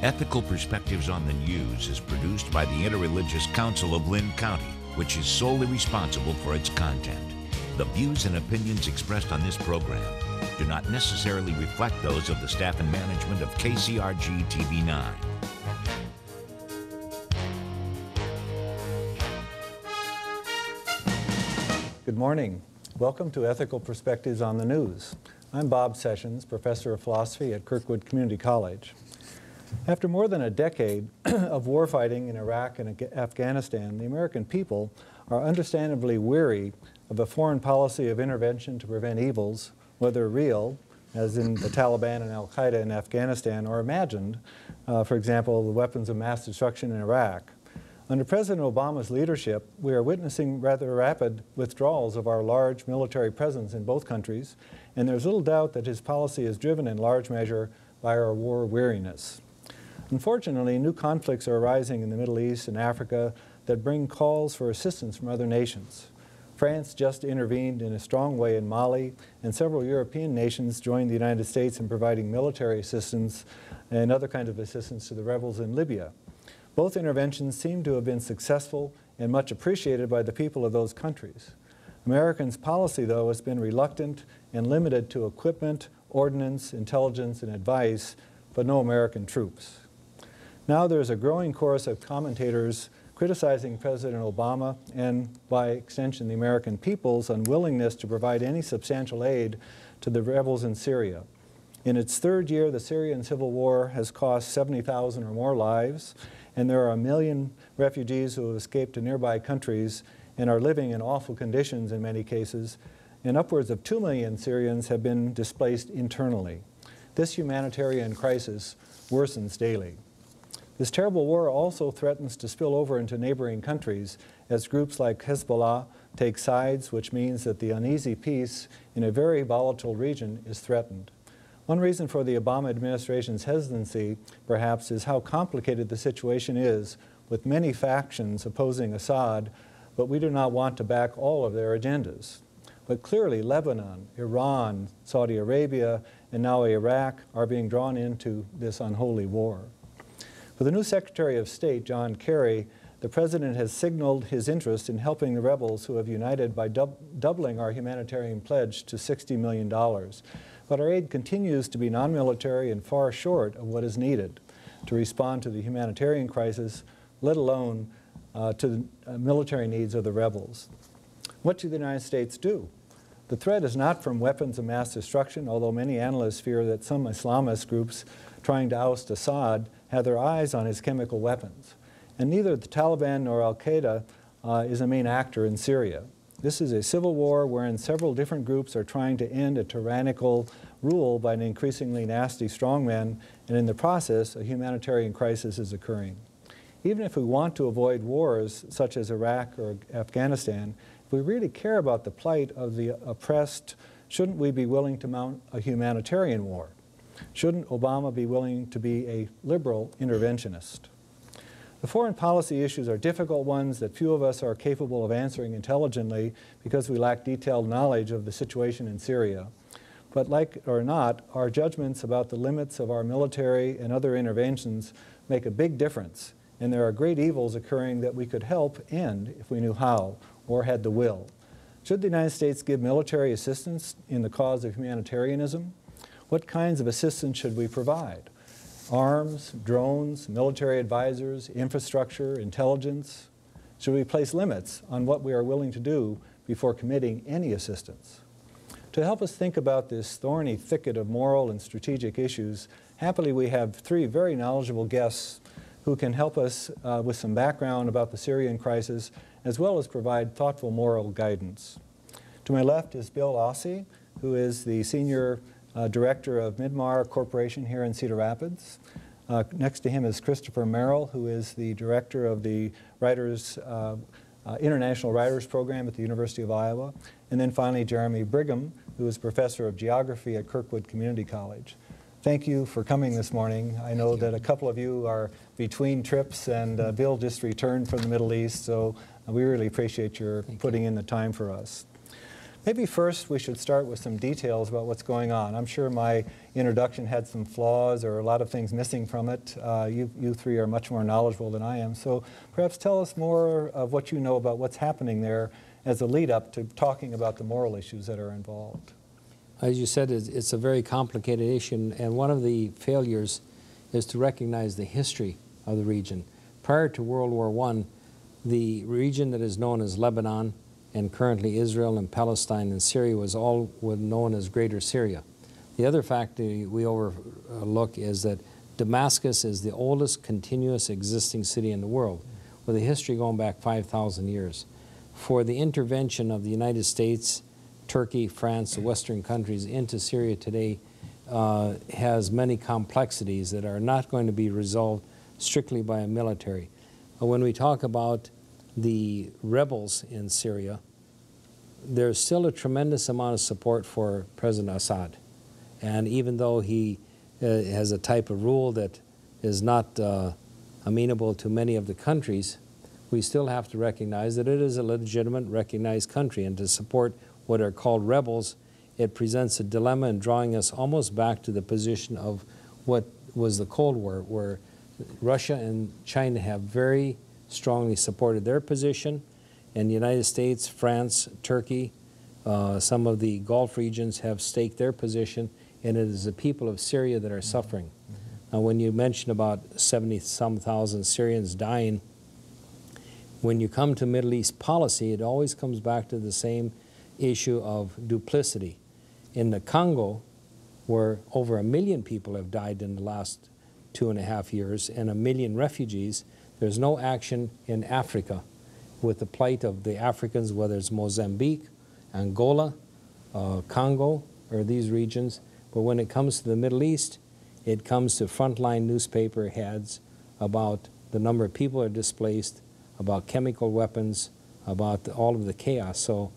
Ethical Perspectives on the News is produced by the Interreligious Council of Linn County, which is solely responsible for its content. The views and opinions expressed on this program do not necessarily reflect those of the staff and management of KCRG TV9. Good morning. Welcome to Ethical Perspectives on the News. I'm Bob Sessions, Professor of Philosophy at Kirkwood Community College. After more than a decade of warfighting in Iraq and Afghanistan, the American people are understandably weary of a foreign policy of intervention to prevent evils, whether real, as in the Taliban and al-Qaeda in Afghanistan, or imagined, for example, the weapons of mass destruction in Iraq. Under President Obama's leadership, we are witnessing rather rapid withdrawals of our large military presence in both countries, and there's little doubt that his policy is driven in large measure by our war weariness. Unfortunately, new conflicts are arising in the Middle East and Africa that bring calls for assistance from other nations. France just intervened in a strong way in Mali, and several European nations joined the United States in providing military assistance and other kinds of assistance to the rebels in Libya. Both interventions seem to have been successful and much appreciated by the people of those countries. Americans' policy, though, has been reluctant and limited to equipment, ordnance, intelligence, and advice, but no American troops. Now there is a growing chorus of commentators criticizing President Obama and, by extension, the American people's unwillingness to provide any substantial aid to the rebels in Syria. In its third year, the Syrian civil war has cost 70,000 or more lives, and there are 1 million refugees who have escaped to nearby countries and are living in awful conditions in many cases, and upwards of 2 million Syrians have been displaced internally. This humanitarian crisis worsens daily. This terrible war also threatens to spill over into neighboring countries as groups like Hezbollah take sides, which means that the uneasy peace in a very volatile region is threatened. One reason for the Obama administration's hesitancy, perhaps, is how complicated the situation is, with many factions opposing Assad, but we do not want to back all of their agendas. But clearly, Lebanon, Iran, Saudi Arabia, and now Iraq are being drawn into this unholy war. For the new Secretary of State, John Kerry, the President has signaled his interest in helping the rebels who have united by doubling our humanitarian pledge to $60 million. But our aid continues to be non-military and far short of what is needed to respond to the humanitarian crisis, let alone to the military needs of the rebels. What should the United States do? The threat is not from weapons of mass destruction, although many analysts fear that some Islamist groups trying to oust Assad have their eyes on his chemical weapons. And neither the Taliban nor al-Qaeda is a main actor in Syria. This is a civil war wherein several different groups are trying to end a tyrannical rule by an increasingly nasty strongman, and in the process, a humanitarian crisis is occurring. Even if we want to avoid wars such as Iraq or Afghanistan, if we really care about the plight of the oppressed, shouldn't we be willing to mount a humanitarian war? Shouldn't Obama be willing to be a liberal interventionist? The foreign policy issues are difficult ones that few of us are capable of answering intelligently because we lack detailed knowledge of the situation in Syria. But like it or not, our judgments about the limits of our military and other interventions make a big difference, and there are great evils occurring that we could help end if we knew how or had the will. Should the United States give military assistance in the cause of humanitarianism? What kinds of assistance should we provide? Arms, drones, military advisors, infrastructure, intelligence? Should we place limits on what we are willing to do before committing any assistance? To help us think about this thorny thicket of moral and strategic issues, happily we have three very knowledgeable guests who can help us with some background about the Syrian crisis, as well as provide thoughtful moral guidance. To my left is Bill Ossie, who is the Senior Director of Midmar Corporation here in Cedar Rapids. Next to him is Christopher Merrill, who is the Director of the International Writers Program at the University of Iowa. And then finally, Jeremy Brigham, who is Professor of Geography at Kirkwood Community College. Thank you for coming this morning. I know that a couple of you are between trips, and Bill just returned from the Middle East, so we really appreciate your putting in the time for us. Maybe first we should start with some details about what's going on. I'm sure my introduction had some flaws or a lot of things missing from it. You three are much more knowledgeable than I am, so perhaps tell us more of what you know about what's happening there as a lead-up to talking about the moral issues that are involved. As you said, it's a very complicated issue, and one of the failures is to recognize the history of the region. Prior to World War I, the region that is known as Lebanon and currently Israel and Palestine and Syria was all known as Greater Syria. The other fact we overlook is that Damascus is the oldest continuous existing city in the world, with a history going back 5,000 years. For the intervention of the United States, Turkey, France, the Western countries into Syria today has many complexities that are not going to be resolved strictly by a military. When we talk about the rebels in Syria, there's still a tremendous amount of support for President Assad. And even though he has a type of rule that is not amenable to many of the countries, we still have to recognize that it is a legitimate, recognized country. And to support what are called rebels, it presents a dilemma in drawing us almost back to the position of what was the Cold War, where Russia and China have very strongly supported their position, and the United States, France, Turkey, some of the Gulf regions have staked their position, and it is the people of Syria that are suffering. Mm-hmm. Now, when you mention about 70-some thousand Syrians dying, when you come to Middle East policy, it always comes back to the same issue of duplicity. In the Congo, where over 1 million people have died in the last 2.5 years, and 1 million refugees, there's no action in Africa with the plight of the Africans, whether it's Mozambique, Angola, Congo, or these regions. But when it comes to the Middle East, it comes to frontline newspaper heads about the number of people are displaced, about chemical weapons, about all of the chaos. So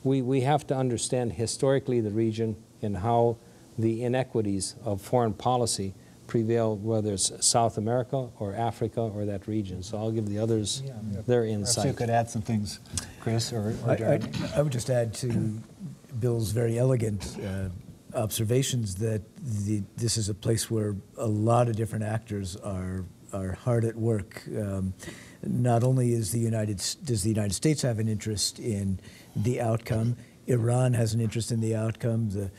we have to understand historically the region and how the inequities of foreign policy prevail, whether it's South America or Africa or that region. So I'll give the others their insight. Perhaps you could add some things, Chris or Jeremy. I would just add to Bill's very elegant observations that this is a place where a lot of different actors are hard at work. Not only does the United States have an interest in the outcome, Iran has an interest in the outcome,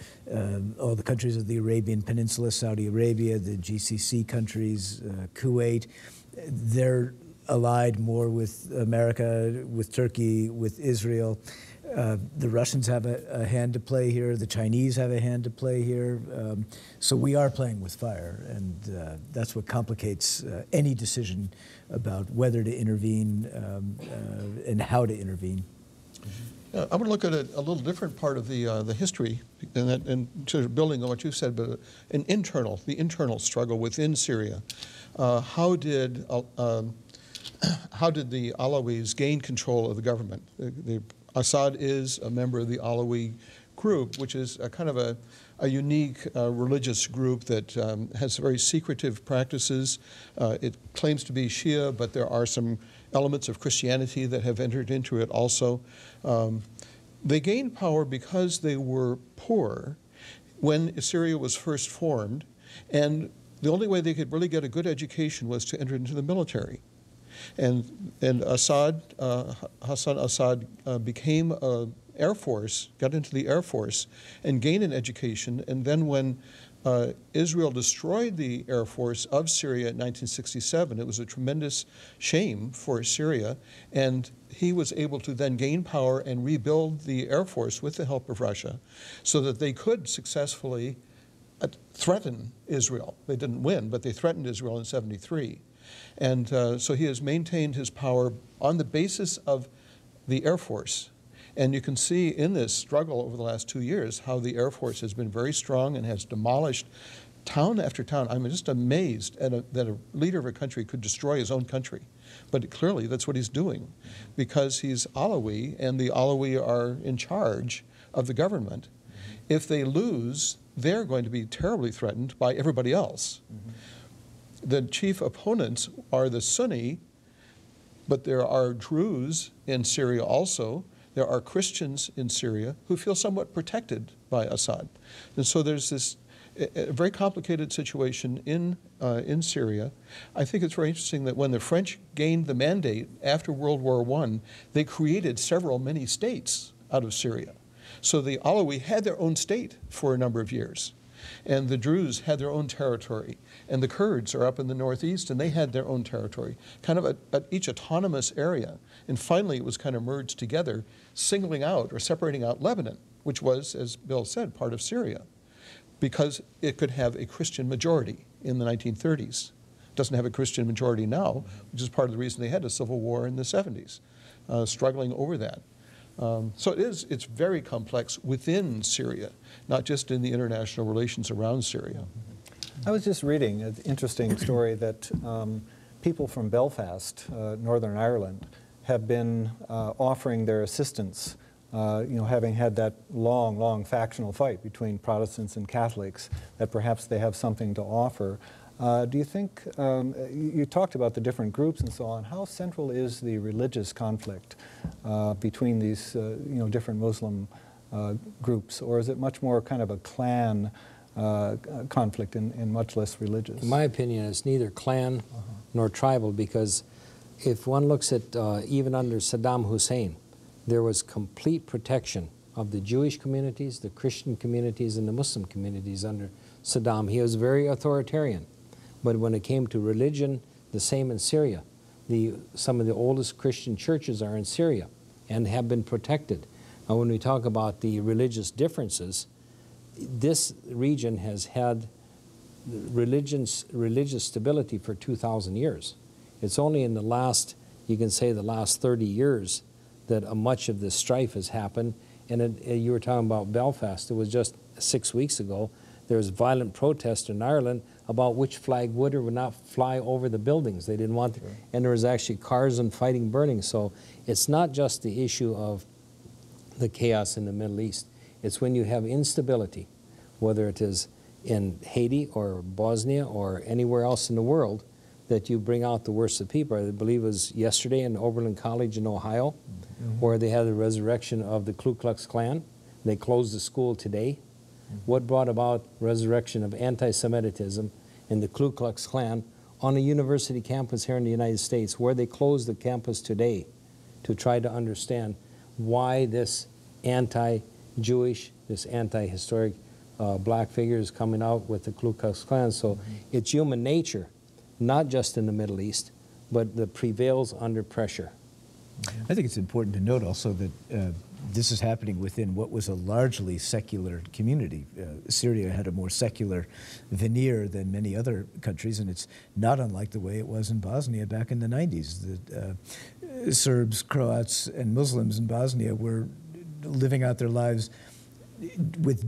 all the countries of the Arabian Peninsula, Saudi Arabia, the GCC countries, Kuwait, they're allied more with America, with Turkey, with Israel. The Russians have a hand to play here, the Chinese have a hand to play here. So we are playing with fire, and that's what complicates any decision about whether to intervene and how to intervene. I want to look at a little different part of the history, and sort of building on what you said, but the internal struggle within Syria. How did the Alawis gain control of the government? Assad is a member of the Alawi group, which is a kind of a unique religious group that has very secretive practices. It claims to be Shia, but there are some elements of Christianity that have entered into it also. They gained power because they were poor when Syria was first formed, and the only way they could really get a good education was to enter into the military. And Hassan Assad became Air Force, got into the Air Force, and gained an education. And then when Israel destroyed the Air Force of Syria in 1967, it was a tremendous shame for Syria. And he was able to then gain power and rebuild the Air Force with the help of Russia so that they could successfully threaten Israel. They didn't win, but they threatened Israel in '73. And so he has maintained his power on the basis of the Air Force. And you can see in this struggle over the last 2 years how the Air Force has been very strong and has demolished town after town. I'm just amazed at that a leader of a country could destroy his own country. But clearly that's what he's doing because he's Alawi, and the Alawi are in charge of the government. If they lose, they're going to be terribly threatened by everybody else. The chief opponents are the Sunni, but there are Druze in Syria also. there are Christians in Syria who feel somewhat protected by Assad. And so there's this a very complicated situation in Syria. I think it's very interesting that when the French gained the mandate after World War I, they created many states out of Syria. So the Alawi had their own state for a number of years. And the Druze had their own territory. And the Kurds are up in the northeast, and they had their own territory, kind of at each autonomous area. And finally, it was kind of merged together, singling out or separating out Lebanon, which was, as Bill said, part of Syria, because it could have a Christian majority in the 1930s. It doesn't have a Christian majority now, which is part of the reason they had a civil war in the 70s, struggling over that. So it's very complex within Syria, not just in the international relations around Syria. I was just reading an interesting story that people from Belfast, Northern Ireland, have been offering their assistance, having had that long factional fight between Protestants and Catholics, that perhaps they have something to offer. Do you think, you talked about the different groups and so on, how central is the religious conflict between these different Muslim groups, or is it much more kind of a clan conflict and much less religious? In my opinion, it's neither clan nor tribal, because if one looks at even under Saddam Hussein, there was complete protection of the Jewish communities, the Christian communities, and the Muslim communities under Saddam. He was very authoritarian. But when it came to religion, the same in Syria. Some of the oldest Christian churches are in Syria and have been protected. Now, when we talk about the religious differences, this region has had religious stability for 2,000 years. It's only in the last, you can say the last 30 years, that much of this strife has happened. And you were talking about Belfast. It was just 6 weeks ago. There was violent protest in Ireland about which flag would or would not fly over the buildings. They didn't want, and there was actually cars and fighting burning. So it's not just the issue of the chaos in the Middle East. It's when you have instability, whether it is in Haiti or Bosnia or anywhere else in the world, that you bring out the worst of people. I believe it was yesterday in Oberlin College in Ohio, where they had the resurrection of the Ku Klux Klan. They closed the school today. What brought about resurrection of anti-Semitism in the Ku Klux Klan on a university campus here in the United States, where they closed the campus today to try to understand why this anti-Jewish, this anti-historic black figure is coming out with the Ku Klux Klan. So it's human nature, not just in the Middle East, but that prevails under pressure. I think it's important to note also that this is happening within what was a largely secular community. Syria had a more secular veneer than many other countries, and it's not unlike the way it was in Bosnia back in the 90s. The Serbs, Croats, and Muslims in Bosnia were living out their lives with a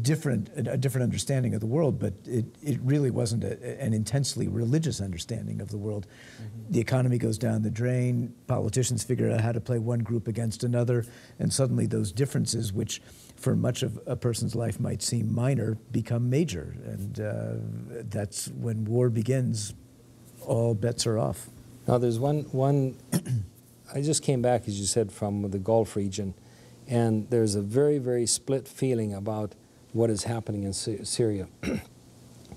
different understanding of the world, but it really wasn't an intensely religious understanding of the world. The economy goes down the drain, politicians figure out how to play one group against another, and suddenly those differences, which for much of a person's life might seem minor, become major. And that's when war begins, all bets are off. Now there's one I just came back, as you said, from the Gulf region, and there's a very, very split feeling about what is happening in Syria.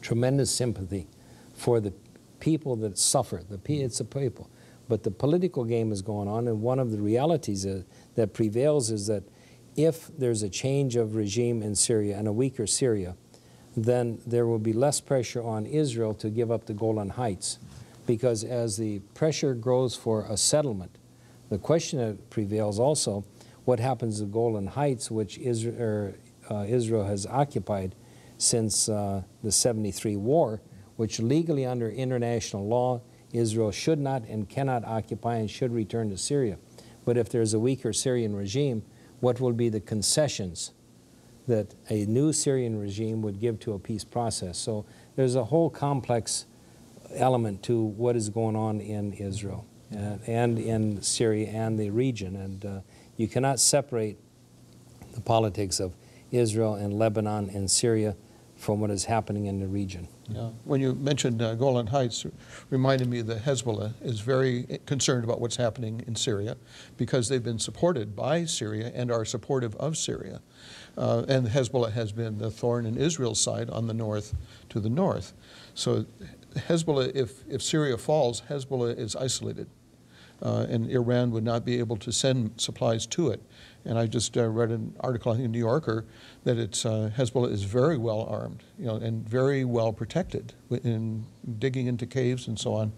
Tremendous sympathy for the people that suffer. It's the people. But the political game is going on, and one of the realities that prevails is that if there's a change of regime in Syria and a weaker Syria, then there will be less pressure on Israel to give up the Golan Heights. Because as the pressure grows for a settlement, the question that prevails also, what happens to Golan Heights, which Israel has occupied since the 73 war, which legally under international law, Israel should not and cannot occupy and should return to Syria. But if there's a weaker Syrian regime, what will be the concessions that a new Syrian regime would give to a peace process? So there's a whole complex element to what is going on in Israel and in Syria and the region. And you cannot separate the politics of Israel and Lebanon and Syria from what is happening in the region. Yeah. When you mentioned Golan Heights, reminded me that Hezbollah is very concerned about what's happening in Syria because they've been supported by Syria and are supportive of Syria. And Hezbollah has been the thorn in Israel's side on the north to the north. So Hezbollah, if Syria falls, Hezbollah is isolated. And Iran would not be able to send supplies to it. And I just read an article, I think in New Yorker, that Hezbollah is very well armed, and very well protected in digging into caves and so on.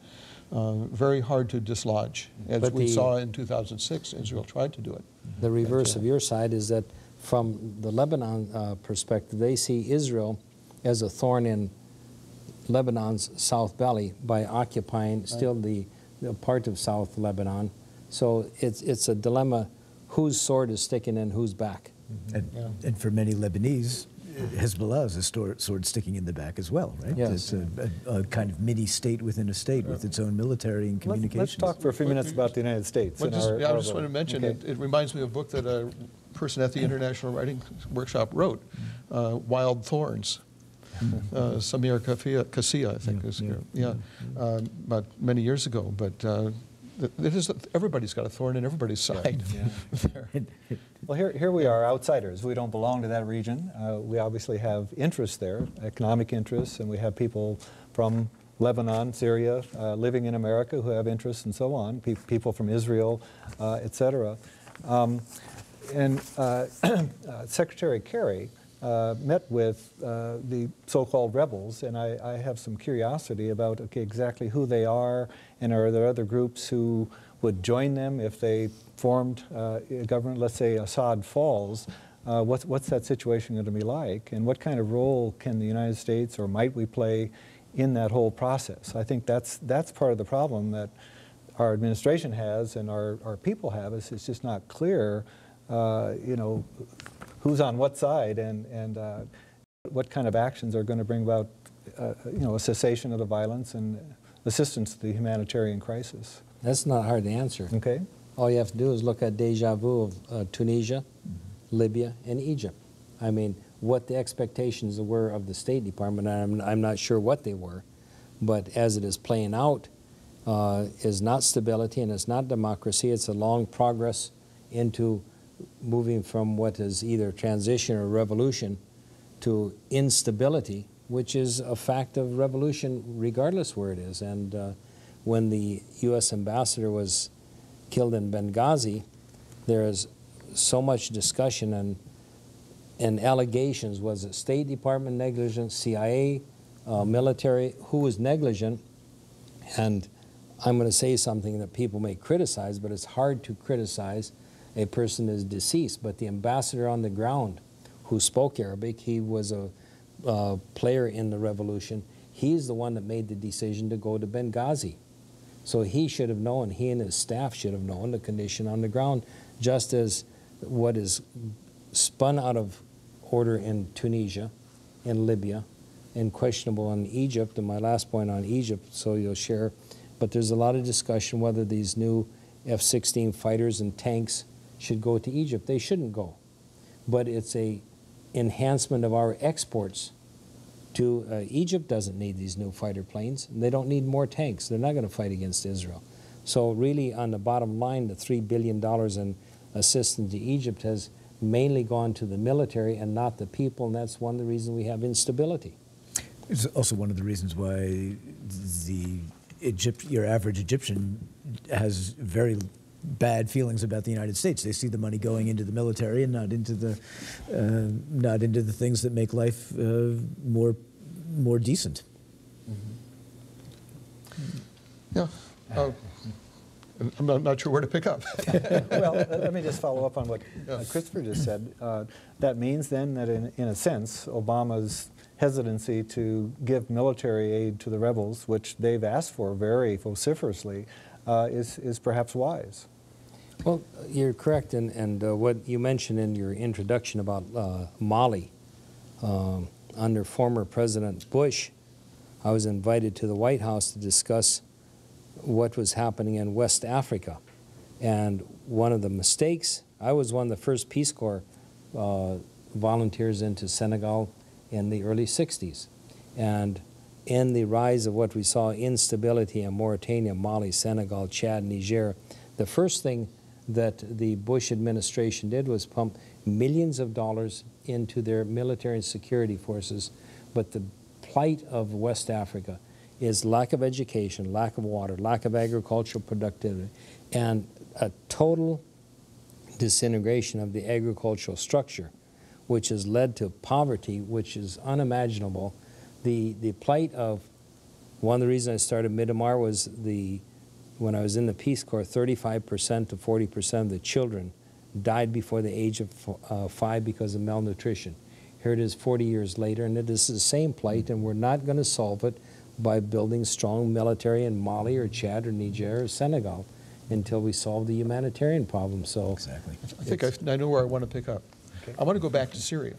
Very hard to dislodge, as we saw in 2006. Israel tried to do it. The reverse of your side is that from the Lebanon perspective, they see Israel as a thorn in Lebanon's South Valley by occupying still the part of South Lebanon. So it's a dilemma, whose sword is sticking in whose back. And for many Lebanese, Hezbollah is a sword sticking in the back as well, right? Yes. It's a kind of mini-state within a state with its own military and communications. Let's talk for a few minutes about the United States. I just want to mention, it reminds me of a book that a person at the International Writing Workshop wrote, Wild Thorns. Samir Kasia, I think, about many years ago. But everybody's got a thorn in everybody's side. Well, here we are, outsiders. We don't belong to that region. We obviously have interests there, economic interests, and we have people from Lebanon, Syria, living in America who have interests and so on, people from Israel, et cetera. And Secretary Kerry met with the so-called rebels, and I have some curiosity about exactly who they are, and are there other groups who would join them if they formed a government? Let's say Assad falls. What's that situation going to be like, and what kind of role can the United States or might we play in that whole process? I think that's part of the problem that our administration has and our people have. Is it's just not clear, who's on what side and what kind of actions are going to bring about, a cessation of the violence and assistance to the humanitarian crisis. That's not hard to answer. Okay. All you have to do is look at deja vu of Tunisia, Libya, and Egypt. I mean, what the expectations were of the State Department, I'm not sure what they were, but as it is playing out, is not stability and it's not democracy. It's a long progress into moving from what is either transition or revolution to instability, which is a fact of revolution regardless where it is. And when the U.S. ambassador was killed in Benghazi, there is so much discussion and allegations. Was it State Department negligence, CIA, military? Who was negligent? And I'm going to say something that people may criticize, but it's hard to criticize a person is deceased. But the ambassador on the ground who spoke Arabic, he was a player in the revolution. He's the one that made the decision to go to Benghazi. So he should have known, he and his staff should have known the condition on the ground, just as what is spun out of order in Tunisia, in Libya, and questionable in Egypt. And my last point on Egypt, so you'll share, but there's a lot of discussion whether these new F-16 fighters and tanks should go to Egypt. They shouldn't go. But it's a enhancement of our exports to Egypt doesn't need these new fighter planes. They don't need more tanks. They're not going to fight against Israel. So really, on the bottom line, the $3 billion in assistance to Egypt has mainly gone to the military and not the people, and that's one of the reasons we have instability. It's also one of the reasons why your average Egyptian has very bad feelings about the United States. They see the money going into the military and not into the things that make life more decent. Yeah. I'm not sure where to pick up. Well, let me just follow up on what Christopher just said. That means then that in a sense, Obama's hesitancy to give military aid to the rebels, which they've asked for very vociferously, is perhaps wise. Well, you're correct, and what you mentioned in your introduction about Mali, under former President Bush, I was invited to the White House to discuss what was happening in West Africa. And one of the mistakes, I was one of the first Peace Corps volunteers into Senegal in the early 60s. And in the rise of what we saw, instability in Mauritania, Mali, Senegal, Chad, Niger, the first thing that the Bush administration did was pump millions of dollars into their military and security forces. But the plight of West Africa is lack of education, lack of water, lack of agricultural productivity, and a total disintegration of the agricultural structure, which has led to poverty, which is unimaginable. The plight of, one of the reasons I started Midamar was when I was in the Peace Corps, 35% to 40% of the children died before the age of 5 because of malnutrition. Here it is 40 years later, and it is the same plight, and we're not going to solve it by building strong military in Mali or Chad or Niger or Senegal until we solve the humanitarian problem. So Exactly. I think I know where I want to pick up. Okay. I want to go back to Syria,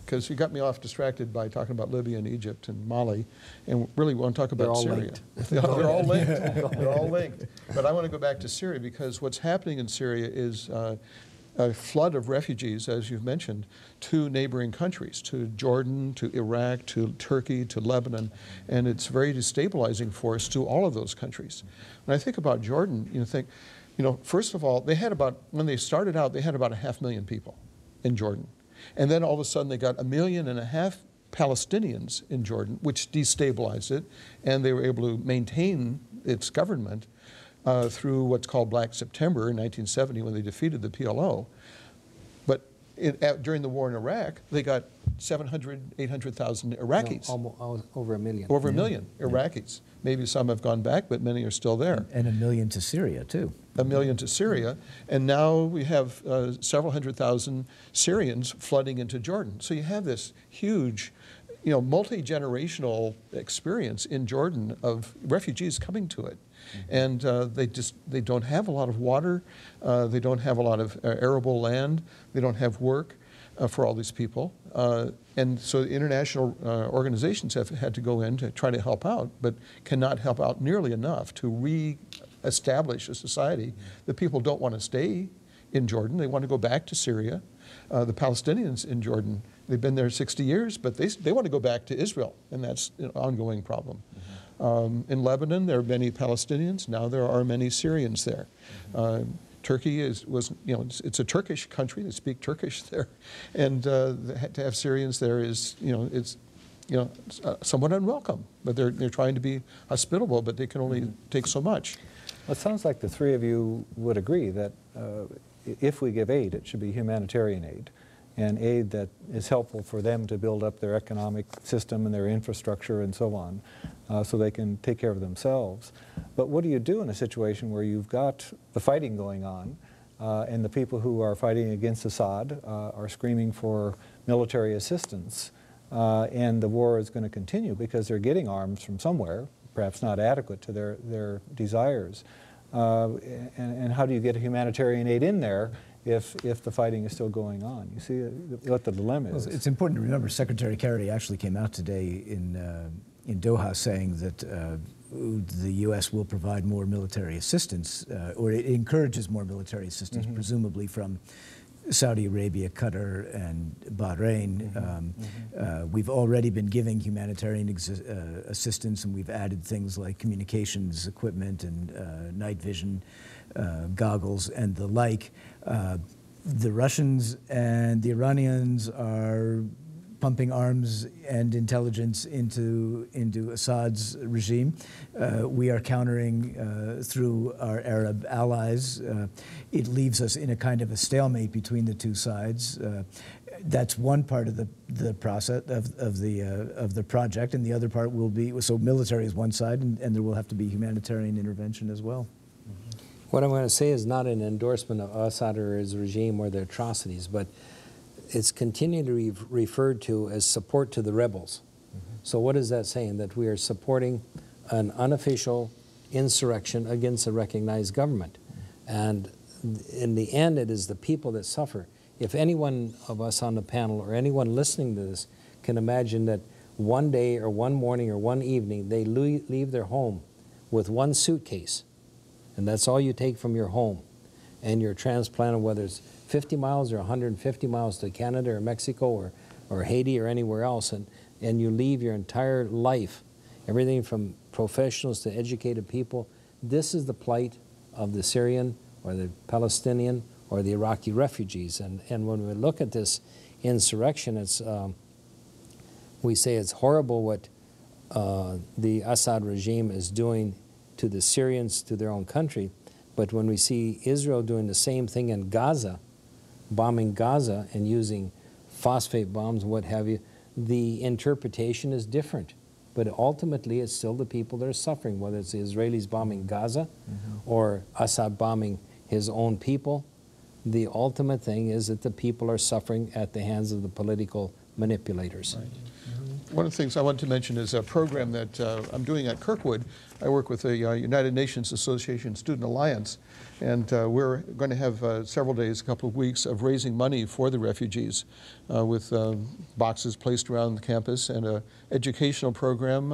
because you got me off distracted by talking about Libya and Egypt and Mali, and really want to talk about They're all Syria. linked. They're all linked. They're all linked. But I want to go back to Syria, because what's happening in Syria is a flood of refugees, as you've mentioned, to neighboring countries, to Jordan, to Iraq, to Turkey, to Lebanon, and it's a very destabilizing force to all of those countries. When I think about Jordan, first of all, when they started out, they had about 500,000 people in Jordan. And then all of a sudden they got 1.5 million Palestinians in Jordan, which destabilized it, and they were able to maintain its government through what's called Black September in 1970 when they defeated the PLO. But during the war in Iraq, they got 700,000, 800,000 Iraqis. No, over 1 million. Over 1 million Iraqis. Maybe some have gone back, but many are still there. And 1 million to Syria, too. 1 million to Syria, and now we have several 100,000 Syrians flooding into Jordan. So you have this huge, multi-generational experience in Jordan of refugees coming to it. And they don't have a lot of water, they don't have a lot of arable land, they don't have work for all these people. And so the international organizations have had to go in to try to help out, but cannot help out nearly enough to re-establish a society. The people don't want to stay in Jordan, they want to go back to Syria. The Palestinians in Jordan, they've been there 60 years, but they want to go back to Israel, and that's an ongoing problem. In Lebanon, there are many Palestinians. Now there are many Syrians there. Turkey it's a Turkish country. They speak Turkish there, and to have Syrians there is, somewhat unwelcome. But they're trying to be hospitable, but they can only take so much. Well, it sounds like the three of you would agree that if we give aid, it should be humanitarian aid, and aid that is helpful for them to build up their economic system and their infrastructure and so on, so they can take care of themselves. But what do you do in a situation where you've got the fighting going on, and the people who are fighting against Assad are screaming for military assistance, and the war is going to continue because they're getting arms from somewhere, perhaps not adequate to their desires. And how do you get humanitarian aid in there if the fighting is still going on? You see what the dilemma is. Well, it's important to remember Secretary Kerry actually came out today in Doha saying that the U.S. will provide more military assistance, or it encourages more military assistance, presumably from Saudi Arabia, Qatar, and Bahrain. We've already been giving humanitarian assistance, and we've added things like communications equipment and night vision goggles and the like. The Russians and the Iranians are pumping arms and intelligence into Assad's regime. We are countering through our Arab allies. It leaves us in a kind of a stalemate between the two sides. That's one part of the process of the project, and the other part will be, so military is one side, and there will have to be humanitarian intervention as well. What I'm going to say is not an endorsement of Assad or his regime or their atrocities, but it's continually referred to as support to the rebels. So what is that saying? That we are supporting an unofficial insurrection against a recognized government. And in the end, it is the people that suffer. If any one of us on the panel or anyone listening to this can imagine that one day or one morning or one evening they leave their home with one suitcase, and that's all you take from your home, and you're transplanted, whether it's 50 miles or 150 miles to Canada or Mexico or Haiti or anywhere else, and you leave your entire life, everything from professionals to educated people. This is the plight of the Syrian or the Palestinian or the Iraqi refugees. And when we look at this insurrection, it's, we say it's horrible what the Assad regime is doing to the Syrians, to their own country. But when we see Israel doing the same thing in Gaza, bombing Gaza and using phosphate bombs, what have you, the interpretation is different. But ultimately, it's still the people that are suffering, whether it's the Israelis bombing Gaza or Assad bombing his own people. The ultimate thing is that the people are suffering at the hands of the political manipulators. Right. One of the things I want to mention is a program that I'm doing at Kirkwood. I work with the United Nations Association Student Alliance, and we're going to have several days, a couple of weeks, of raising money for the refugees with boxes placed around the campus and an educational program.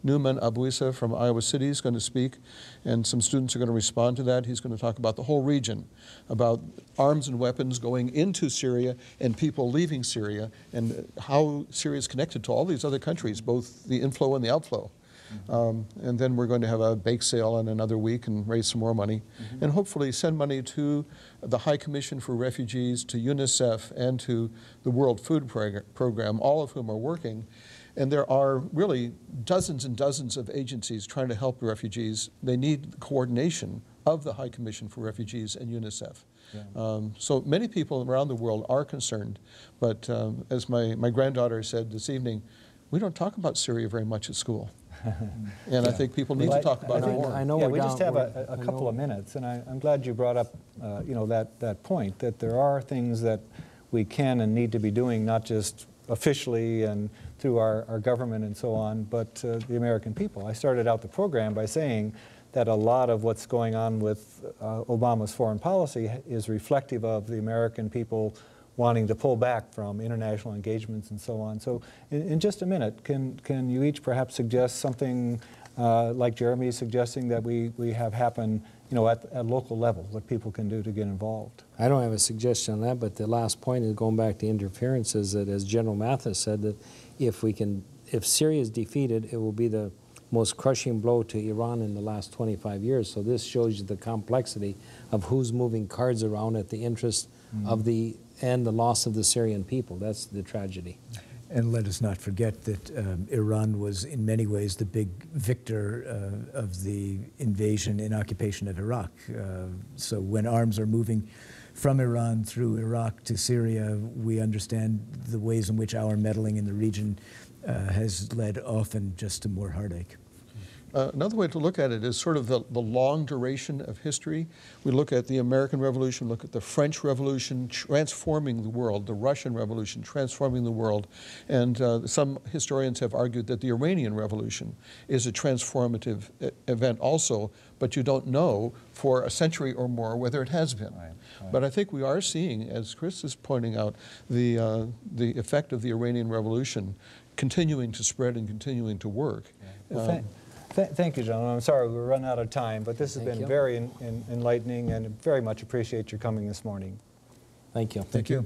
Numan Abuisa from Iowa City is going to speak, and some students are going to respond to that. He's going to talk about the whole region, about arms and weapons going into Syria and people leaving Syria, and how Syria is connected to all these other countries, both the inflow and the outflow. And then we're going to have a bake sale in another week and raise some more money, and hopefully send money to the High Commission for Refugees, to UNICEF, and to the World Food Program, all of whom are working. And there are really dozens and dozens of agencies trying to help refugees. They need the coordination of the High Commission for Refugees and UNICEF. Yeah. So many people around the world are concerned, but as my granddaughter said this evening, we don't talk about Syria very much at school. And I think people need to talk about it more. I know we just have a couple of minutes, and I'm glad you brought up that point, that there are things that we can and need to be doing, not just officially and through our government and so on, but the American people. I started out the program by saying that a lot of what's going on with Obama's foreign policy is reflective of the American people wanting to pull back from international engagements and so on. So in just a minute, can you each perhaps suggest something like Jeremy is suggesting that we have happen at local level, what people can do to get involved? I don't have a suggestion on that, but the last point is going back to interference is that, as General Mathis said, that if Syria is defeated, it will be the most crushing blow to Iran in the last 25 years. So this shows you the complexity of who's moving cards around at the interest of the loss of the Syrian people. That's the tragedy. And let us not forget that Iran was in many ways the big victor of the invasion and occupation of Iraq. So when arms are moving from Iran through Iraq to Syria, we understand the ways in which our meddling in the region has led often just to more heartache. Another way to look at it is sort of the long duration of history. We look at the American Revolution, look at the French Revolution transforming the world, the Russian Revolution transforming the world, and some historians have argued that the Iranian Revolution is a transformative event also, but you don't know for a century or more whether it has been. Right. But I think we are seeing, as Chris is pointing out, the effect of the Iranian Revolution continuing to spread and continuing to work. Well, thank you, gentlemen. I'm sorry we're running out of time, but this has been very enlightening, and very much appreciate your coming this morning. Thank you. Thank you.